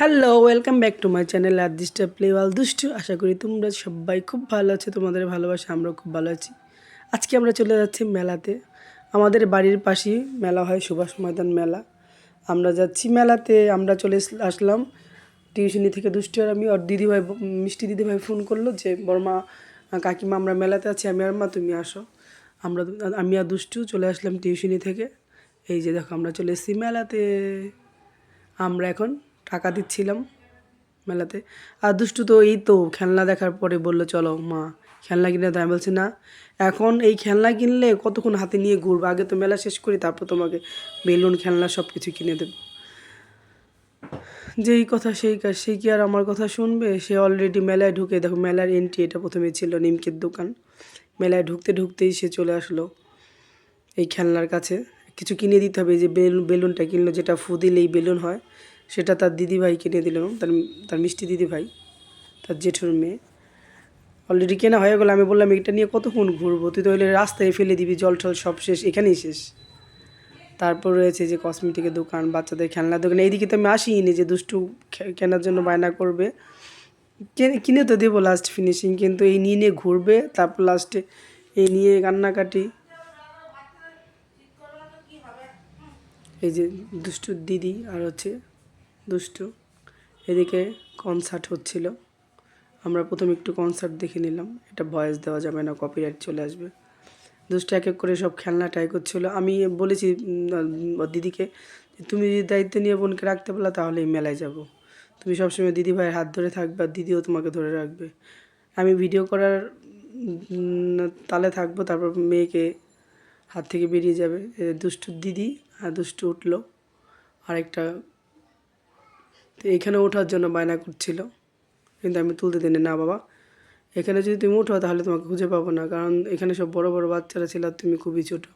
Hello, welcome back to my channel আর দিসটা প্লেওয়াল দুষ্টু। আশা করি তোমরা সবাই খুব ভালো আছো। তোমাদের ভালোবাসা আমরাও খুব ভালো আছি। আজকে আমরা চলে যাচ্ছি মেলাতে। আমাদের বাড়ির পাশেই মেলা হয়, সুভাষ ময়দান মেলা। আমরা যাচ্ছি মেলাতে। আমরা চলে আসলাম টিউশনি থেকে। দুষ্টু আর আমি, ওর দিদিভাই, মিষ্টি দিদিভাই ফোন করলো যে বড়মা, কাকিমা আমরা মেলাতে আছি, আমি আর মা তুমি আসো। আমি আর দুষ্টু চলে আসলাম টিউশনি থেকে। এই যে দেখো আমরা চলে এসেছি মেলাতে। আমরা এখন টাকা দিচ্ছিলাম মেলাতে। আর দুষ্টু তো এই তো খেলনা দেখার পরে বললো চলো মা খেলনা কিনে দাও। আমি বলছি না, এখন এই খেলনা কিনলে কতক্ষণ হাতে নিয়ে ঘুরবো, আগে তো মেলা শেষ করি তারপর তোমাকে বেলুন খেলনা সব কিছু কিনে দেবো। যেই কথা সেই কাজ, সে কি আর আমার কথা শুনবে? সে অলরেডি মেলায় ঢুকে, দেখো মেলার এন্ট্রি এটা প্রথমে ছিল নিমকের দোকান। মেলায় ঢুকতে ঢুকতেই সে চলে আসলো এই খেলনার কাছে। কিছু কিনে দিতে হবে। যে বেলুনটা কিনলো, যেটা ফু দিলেই বেলুন হয়, সেটা তার দিদিভাই কিনে দিল, তার তার মিষ্টি দিদিভাই, তার জেঠুর মেয়ে। অলরেডি কেনা হয়ে গেলো। আমি বললাম এটা নিয়ে কতক্ষণ ঘুরবো, তুই তো হলে রাস্তায় ফেলে দিবি, জল টল সব শেষ, এখানেই শেষ। তারপর রয়েছে যে কসমেটিকের দোকান, বাচ্চাদের খেলনার দোকান। এইদিকে তো আমি আসিনি যে দুষ্টু কেনার জন্য বায়না করবে। কিনে তো দেবো লাস্ট ফিনিশিং, কিন্তু এই নিয়ে নিয়ে ঘুরবে, তারপর লাস্টে এই নিয়ে কান্নাকাটি। এই যে দুষ্টুর দিদি আর হচ্ছে দুষ্টু, এদিকে কনসার্ট হচ্ছিল। আমরা প্রথমে একটু কনসার্ট দেখে নিলাম। এটা ভয়েস দেওয়া যাবে না, কপিরাইট চলে আসবে। দুষ্টু এক এক করে সব খেলনা ট্রাই করছিল। আমি বলেছি ওর দিদিকে, তুমি যদি দায়িত্ব নিয়ে বোনকে রাখতে পারলে তাহলে এই মেলায় যাব। তুমি সবসময় দিদি ভাইয়ের হাত ধরে থাকবে আর দিদিও তোমাকে ধরে রাখবে। আমি ভিডিও করার তালে থাকবো, তারপর মেয়েকে হাত থেকে বেরিয়ে যাবে। দুষ্টুর দিদি আর দুষ্টু উঠলো আরেকটা, তো এখানে ওঠার জন্য বায়না করছিল, কিন্তু আমি তুলতে দিই না। বাবা, এখানে যদি তুমি উঠো তাহলে তোমাকে খুঁজে পাবো না, কারণ এখানে সব বড় বড় বাচ্চারা ছিল আর তুমি খুবই ছোটো।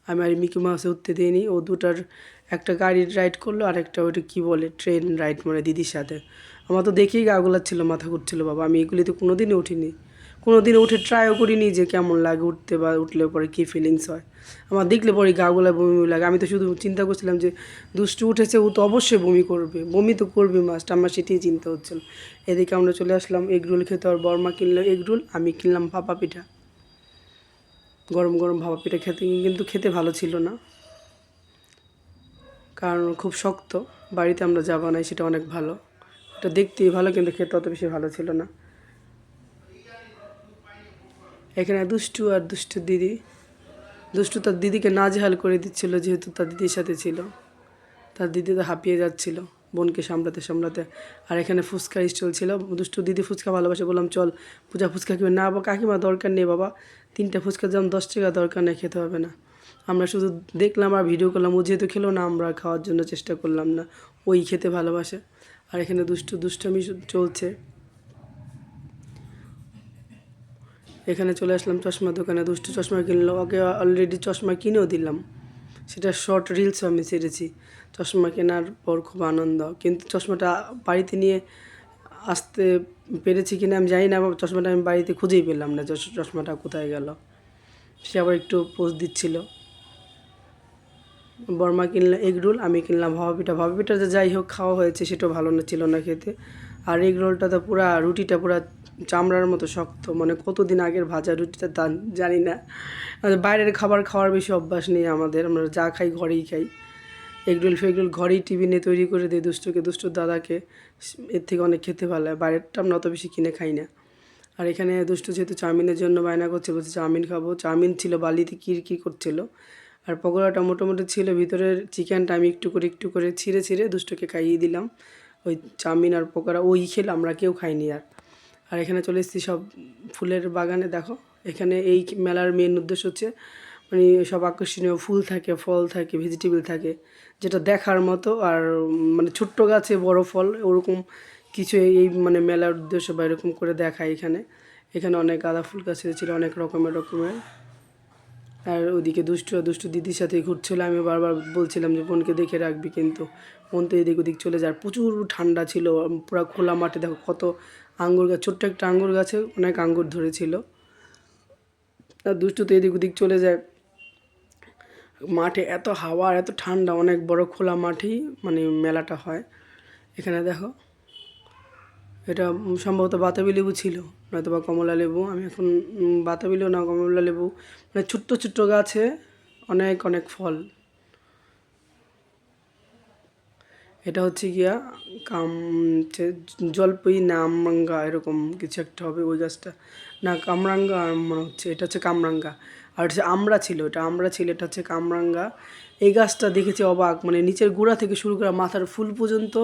আমি আর মিকি মাউসে উঠতে দিইনি। ও দুটার একটা গাড়ি রাইড করলো আর একটা ওইটা কী বলে ট্রেন রাইড, মানে দিদির সাথে। আমার তো দেখেই গা গোলাচ্ছিলো, মাথা ঘুরছিল। বাবা, আমি এগুলিতে কোনো দিনই উঠিনি, কোনো দিন উঠে ট্রাইও করিনি যে কেমন লাগে উঠতে, বা উঠলে পরে কী ফিলিংস হয়। আমার দেখলে পরে গা গোলা বমি লাগে। আমি তো শুধু চিন্তা করছিলাম যে দুষ্টু উঠেছে, ও তো অবশ্যই বমি করবে, বমি তো করবে মাস্ট, আমার সেটাই চিন্তা হচ্ছিল। এদিকে আমরা চলে আসলাম এগরোল খেতে। আর বর্মা কিনলো এগরোল, আমি কিনলাম ভাপা পিঠা। গরম গরম ভাপা পিঠা খেতে, কিন্তু খেতে ভালো ছিল না, কারণ খুব শক্ত। বাড়িতে আমরা যা বানাই সেটা অনেক ভালো। এটা দেখতেই ভালো, কিন্তু খেতে অত বেশি ভালো ছিল না। এখানে দুষ্টু আর দুষ্টুর দিদি, দুষ্টু তার দিদিকে নাজেহাল করে দিচ্ছিল, যেহেতু তার দিদির সাথে ছিল। তার দিদি তো হাঁপিয়ে যাচ্ছিল বোনকে সামলাতে সামলাতে। আর এখানে ফুচকা স্টল ছিল। দুষ্টু দিদি ফুচকা ভালোবাসে, বললাম চল পূজা ফুচকা খেবে। না বাবা, কাকিমা দরকার নেই বাবা, 3টা ফুচকার দাম 10 টাকা, দরকার নেই, খেতে হবে না। আমরা শুধু দেখলাম আর ভিডিও করলাম। ও যেহেতু খেলো না, আমরা খাওয়ার জন্য চেষ্টা করলাম না, ওই খেতে ভালোবাসে। আর এখানে দুষ্টুমি চলছে। এখানে চলে আসলাম চশমার দোকানে। দুষ্টু চশমা কিনলো, ওকে অলরেডি চশমা কিনেও দিলাম, সেটা শর্ট রিলসও আমি ছেড়েছি। চশমা কেনার পর খুব আনন্দ, কিন্তু চশমাটা বাড়িতে নিয়ে আসতে পেরেছি কিনা আমি জানি না। চশমাটা আমি বাড়িতে খুঁজেই পেলাম না, চশমাটা কোথায় গেল। সে আবার একটু পোস্ট দিচ্ছিল। বর্মা কিনলো এগরোল, আমি কিনলাম ভাপা পিঠা। ভাপা পিঠাটা যাই হোক খাওয়া হয়েছে, সেটাও ভালো না ছিল না খেতে। আর এগরোলটা তো পুরা, রুটিটা পুরা চামড়ার মতো শক্ত, মানে কতদিন আগের ভাজা রুটিটা তা জানি না। বাইরের খাবার খাওয়ার বেশি অভ্যাস নেই আমাদের, আমরা যা খাই ঘরেই খাই। এগরোল ফেগরোল ঘরেই টিফিনে তৈরি করে দিই দুষ্টুকে, দুষ্টুর দাদাকে। এর থেকে অনেক খেতে ভালো হয়, বাইরেরটা আমরা অত বেশি কিনে খাই না। আর এখানে দুষ্টু যেহেতু চাউমিনের জন্য বায়না করছে, বলছে চাউমিন খাবো। চাউমিন ছিল বালিতে কিরকির করছিল। আর পকোড়াটা মোটামুটি ছিল, ভিতরের চিকেনটা আমি একটু করে ছিঁড়ে ছিঁড়ে দুষ্টুকে খাইয়ে দিলাম। ওই চাউমিন আর পকোড়া ওই খেলে, আমরা কেউ খাইনি আর। আর এখানে চলে এসেছি সব ফুলের বাগানে। দেখো এখানে এই মেলার মেন উদ্দেশ্য হচ্ছে, মানে সব আকর্ষণীয় ফুল থাকে, ফল থাকে, ভেজিটেবল থাকে, যেটা দেখার মতো। আর মানে ছোট্ট গাছে বড় ফল, ওরকম কিছু এই মানে মেলার উদ্দেশ্য বা এরকম করে দেখায় এখানে। এখানে অনেক গাঁদা ফুল গাছ ছিল, অনেক রকমের। আর ওদিকে দুষ্টু দিদির সাথে ঘুরছিল। আমি বারবার বলছিলাম যে বোনকে দেখে রাখবি, কিন্তু বোন তো এদিক ওদিক চলে যায়। প্রচুর ঠান্ডা ছিল, পুরো খোলা মাঠে। দেখো কত আঙ্গুর গাছ, ছোট্ট একটা আঙ্গুর গাছে অনেক আঙ্গুর ধরেছিল। আর দুষ্টু তো এদিক ওদিক চলে যায়। মাঠে এত হাওয়া আর এত ঠান্ডা, অনেক বড় খোলা মাঠেই মানে মেলাটা হয়। এখানে দেখো, এটা সম্ভবত বাতাবি লেবু ছিল, নয়তো বা কমলা লেবু। আমি এখন বাতাবি লেবু না কমলা লেবু, মানে ছোট্ট ছোট্ট গাছে অনেক অনেক ফল। এটা হচ্ছে গিয়া জলপাই না আমরাঙ্গা এরকম কিছু একটা হবে ওই গাছটা, না কামরাঙ্গা মনে হচ্ছে, এটা হচ্ছে কামরাঙ্গা। আর হচ্ছে আমড়া ছিল, এটা আমড়া ছিল, এটা হচ্ছে কামরাঙ্গা। এই গাছটা দেখেছি অবাক, মানে নিচের গোড়া থেকে শুরু করে মাথার ফুল পর্যন্ত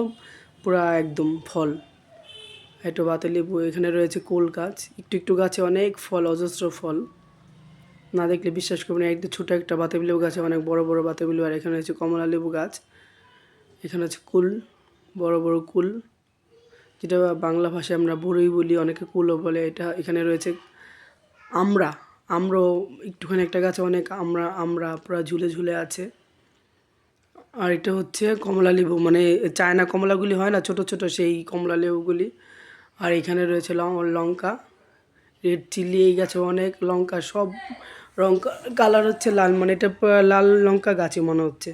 পুরা একদম ফল। এটা বাতালেবু। এখানে রয়েছে কুল গাছ, একটু একটু গাছে অনেক ফল, অজস্র ফল, না দেখলে বিশ্বাস করবেন। একদম ছোটো একটা বাতাবি লেবু গাছে অনেক বড় বড় বাতাবি লেবু। আর এখানে হচ্ছে কমলা লেবু গাছ, এখানে হচ্ছে কুল, বড় বড় কুল, যেটা বাংলা ভাষায় আমরা বড়ই বলি, অনেকে কুলও বলে। এটা এখানে রয়েছে আমড়া, আমরাও একটুখানি একটা গাছে অনেক আমরা আমরা পুরো ঝুলে ঝুলে আছে। আর এটা হচ্ছে কমলা লেবু, মানে চায়না কমলাগুলি হয় না ছোট ছোট, সেই কমলা লেবুগুলি। আর এখানে রয়েছে লঙ্কা, রেড চিলি। এই গাছে অনেক লঙ্কা, সব লঙ্কা কালার হচ্ছে লাল, মানে এটা লাল লঙ্কা গাছে মনে হচ্ছে,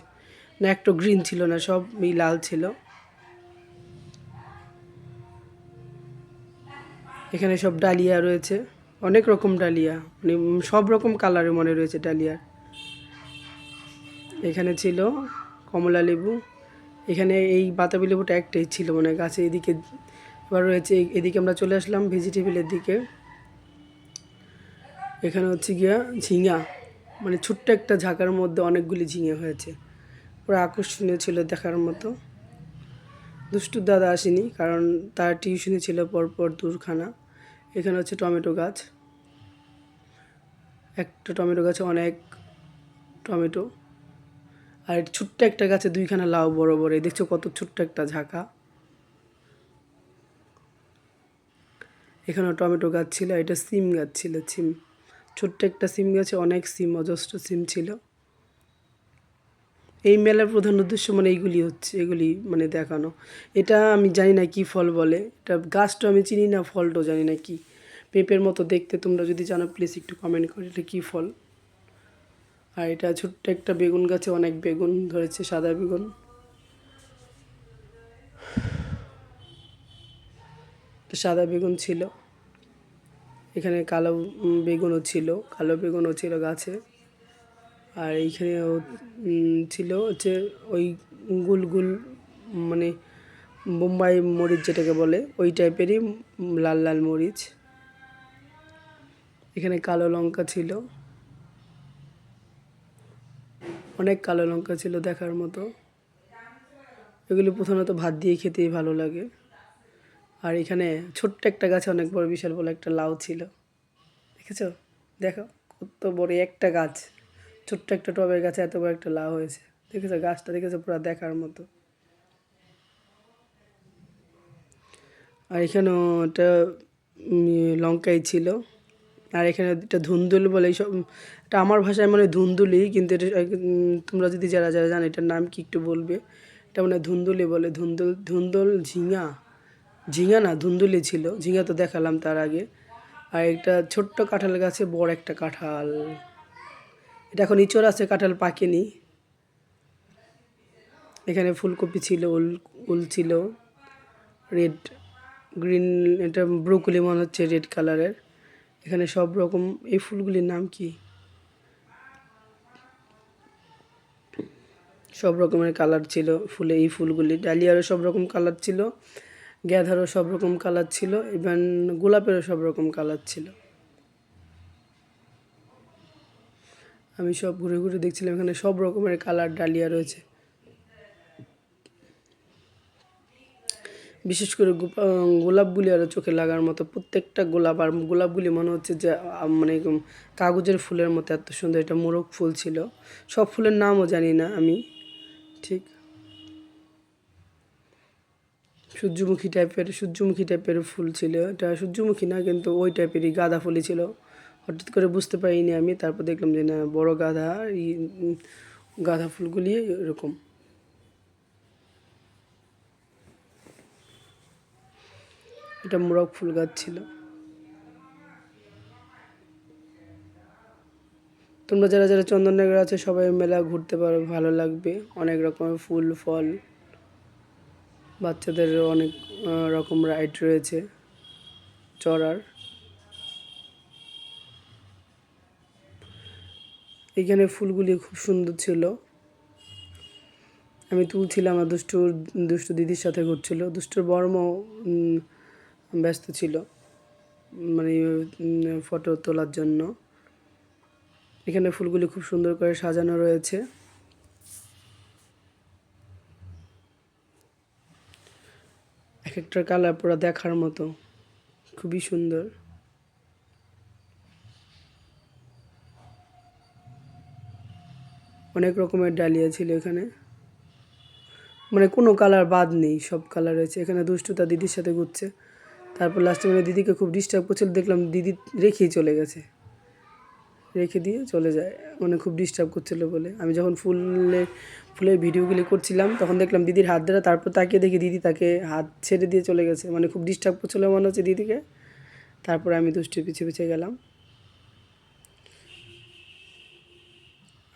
না একটু গ্রিন ছিল না, সব এই লাল ছিল। এখানে সব ডালিয়া রয়েছে, অনেক রকম ডালিয়া, মানে সব রকম কালারের মনে রয়েছে ডালিয়ার। এখানে ছিল কমলা লেবু, এখানে এই বাতাবি লেবুটা একটাই ছিল মানে গাছে। এদিকে এবার রয়েছে, এদিকে আমরা চলে আসলাম ভেজিটেবলের দিকে। এখানে হচ্ছে গিয়া ঝিঙা, মানে ছোট্ট একটা ঝাঁকার মধ্যে অনেকগুলি ঝিঙে হয়েছে, পুরো আকর্ষণীয় ছিল দেখার মতো। দুষ্টুর দাদা আসেনি, কারণ তার টিউশনি ছিল পরপর দুখানা। এখানে হচ্ছে টমেটো গাছ, একটা টমেটো গাছে অনেক টমেটো। আর ছোট্ট একটা গাছে দুইখানা লাউ বড় বড়, দেখছো কত ছোট্ট একটা ঝাঁকা। এখানেও টমেটো গাছ ছিল, এটা সিম গাছ ছিল, সিম, ছোট্ট একটা সিম গাছে অনেক সিম, অজস্র সিম ছিল। এই মেলার প্রধান উদ্দেশ্য মানে এইগুলি হচ্ছে, এগুলি মানে দেখানো। এটা আমি জানি না কি ফল বলে, এটা গাছটা আমি চিনি না, ফলটাও জানি না কি, পেঁপের মতো দেখতে। তোমরা যদি জানো প্লিজ একটু কমেন্ট করে এটা কী ফল। আর এটা ছোট্ট একটা বেগুন গাছে অনেক বেগুন ধরেছে, সাদা বেগুন। সাদা বেগুন ছিল, এখানে কালো বেগুনও ছিল, কালো বেগুনও ছিল গাছে। আর এইখানেও ছিল হচ্ছে ওই গুল গুল, মানে বোম্বাই মরিচ যেটাকে বলে, ওই টাইপেরই লাল লাল মরিচ। এখানে কালো লঙ্কা ছিল, অনেক কালো লঙ্কা ছিল দেখার মতো। এগুলি প্রধানত ভাত দিয়ে খেতেই ভালো লাগে। আর এখানে ছোট্ট একটা গাছে অনেক বড় বিশাল বড় একটা লাউ ছিল, দেখেছো? দেখো কত বড় একটা গাছ, ছোট্ট একটা টবের গাছে এত বড় একটা লাউ হয়েছে, দেখেছো? গাছটা দেখেছো, পুরো দেখার মতো। আর এখানেও একটা লঙ্কাই ছিল। আর এখানে একটা ধুন্দুল বলে, এইসব, এটা আমার ভাষায় মানে ধুন্দুলি, কিন্তু এটা তোমরা যদি যারা যারা জানো এটার নাম কি একটু বলবে। এটা মানে ধুন্দুলি বলে, ধুন্দুল ধুন্দুল ঝিঙা, ঝিঙা না ধুন্দুলি ছিল, ঝিঙা তো দেখালাম তার আগে। আর একটা ছোট্ট কাঁঠাল গাছে বড় একটা কাঁঠাল, এটা এখন ইঁচড় আছে, কাঁঠাল পাকেনি। এখানে ফুলকপি ছিল, উল উল ছিল, রেড গ্রিন, এটা ব্রোকলি মনে হচ্ছে রেড কালারের। এখানে সব রকম, এই ফুলগুলির নাম কি, সব রকমের কালার ছিল ফুলে, এই ফুলগুলি ডালিয়ারও সব রকম কালার ছিল, গ্যাঁধারও সব রকম কালার ছিল, ইভেন গোলাপেরও সব রকম কালার ছিল। আমি সব ঘুরে ঘুরে দেখছিলাম, এখানে সব রকমের কালার ডালিয়া রয়েছে। বিশেষ করে গোলাপগুলি আরও চোখে লাগার মতো, প্রত্যেকটা গোলাপ। আর গোলাপগুলি মনে হচ্ছে যে মানে কাগজের ফুলের মতো, এত সুন্দর। এটা মোরগ ফুল ছিল, সব ফুলের নামও জানি না আমি ঠিক। সূর্যমুখী টাইপের ফুল ছিল, এটা সূর্যমুখী না কিন্তু ওই টাইপেরই গাঁদা ফুলই ছিল। হঠাৎ করে বুঝতে পারিনি আমি, তারপর দেখলাম যে না বড় গাঁদা, গাঁদা ফুলগুলি এরকম। এটা মোরগ ফুল গাছ ছিল। তোমরা যারা যারা চন্দননগর আছে সবাই মেলা ঘুরতে পারো, ভালো লাগবে, অনেক রকমের ফুল ফল। বাচ্চাদের অনেক রকম রাইড রয়েছে চড়ার। এখানে ফুলগুলি খুব সুন্দর ছিল। আমি তুলছিলাম আর দুষ্টু দিদির সাথে ঘুরছিল। দুষ্টুর বড় মাও ব্যস্ত ছিল মানে ফটো তোলার জন্য। এখানে ফুলগুলি খুব সুন্দর করে সাজানো রয়েছে। এক একটা কালার পুরো দেখার মতো, খুবই সুন্দর। অনেক রকমের ডালিয়া ছিল এখানে, মানে কোনো কালার বাদ নেই, সব কালার রয়েছে। এখানে দুষ্টু তার দিদির সাথে ঘুরছে। তারপর লাস্টে মানে দিদিকে খুব ডিস্টার্ব করছিল, দেখলাম দিদি রেখেই চলে গেছে, রেখে দিয়ে চলে যায়, মানে খুব ডিস্টার্ব করছিল বলে। আমি যখন ফুলের ভিডিওগুলি করছিলাম তখন দেখলাম দিদির হাত ধরে, তারপর তাকিয়ে দেখি দিদি তাকে হাত ছেড়ে দিয়ে চলে গেছে, মানে খুব ডিস্টার্ব করছিল মনে হচ্ছে দিদিকে। তারপরে আমি দুষ্টুর পিছিয়ে পিছিয়ে গেলাম।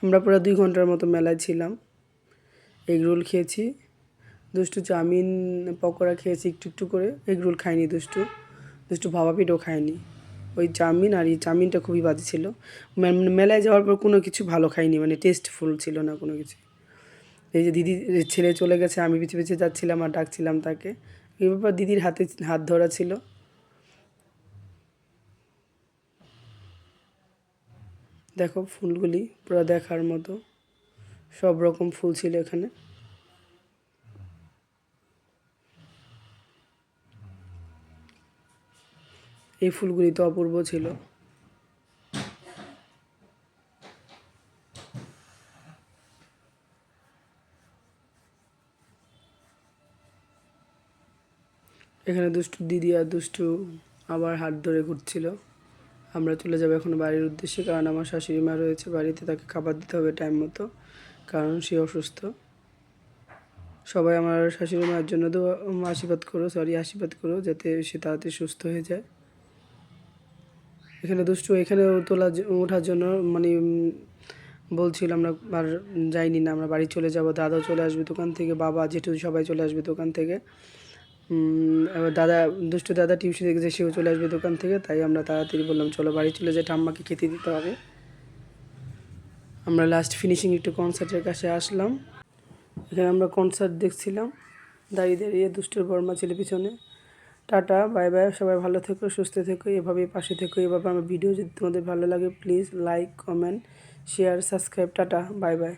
আমরা পুরো 2 ঘন্টার মতো মেলায় ছিলাম। এগ রোল খেয়েছি, দুষ্টু চাউমিন পকোড়া খেয়েছি একটু একটু করে। এগ রোল খায়নি দুষ্টু ভাপা পিঠাও খায়নি। ওই চাউমিন, আর এই চাউমিনটা খুবই বাজে ছিল। মেলায় যাওয়ার পর কোনো কিছু ভালো খাইনি, মানে টেস্টফুল ছিল না কোনো কিছু। এই যে দিদি ছেলে চলে গেছে, আমি পিছিয়ে পিছিয়ে যাচ্ছিলাম আর ডাকছিলাম তাকে। এই ব্যাপার দিদির হাত ধরা ছিল। দেখো ফুলগুলি পুরো দেখার মতো, সব রকম ফুল ছিল এখানে। এই ফুলগুলি তো অপূর্ব ছিল। এখানে দুষ্টু দিদি আর দুষ্টু আবার হাত ধরে ঘুরছিল। আমরা চলে যাবো এখন বাড়ির উদ্দেশ্যে, কারণ আমার শাশুড়ি মা রয়েছে বাড়িতে, তাকে খাবার দিতে হবে টাইম মতো, কারণ সে অসুস্থ। সবাই আমার শাশুড়ি মায়ের জন্য তো আশীর্বাদ করো যাতে সে তাড়াতাড়ি সুস্থ হয়ে যায়। এখানে দুষ্টু এখানে ওঠার জন্য মানে বলছিল, আমরা আর যাইনি না, আমরা বাড়ি চলে যাব। দাদাও চলে আসবে দোকান থেকে, বাবা জেঠু সবাই চলে আসবে দোকান থেকে। এবার দুষ্টু দাদা টিউশন থেকে সেও চলে আসবে দোকান থেকে, তাই আমরা তাড়াতাড়ি বললাম চলো বাড়ি চলে যাই, ঠাম্মাকে খেতে দিতে হবে। আমরা লাস্ট ফিনিশিং একটু কনসার্টের কাছে আসলাম। এখানে আমরা কনসার্ট দেখছিলাম দাঁড়িয়ে দাঁড়িয়ে, দুষ্টুর বর্মা ছেলে পিছনে। টাটা, বাই বাই, সবাই ভালো থেকো, সুস্থ থেকো, এভাবেই পাশে থেকো। এভাবে আমার ভিডিও যদি তোমাদের ভালো লাগে please like, comment, share, subscribe. Tata, bye bye.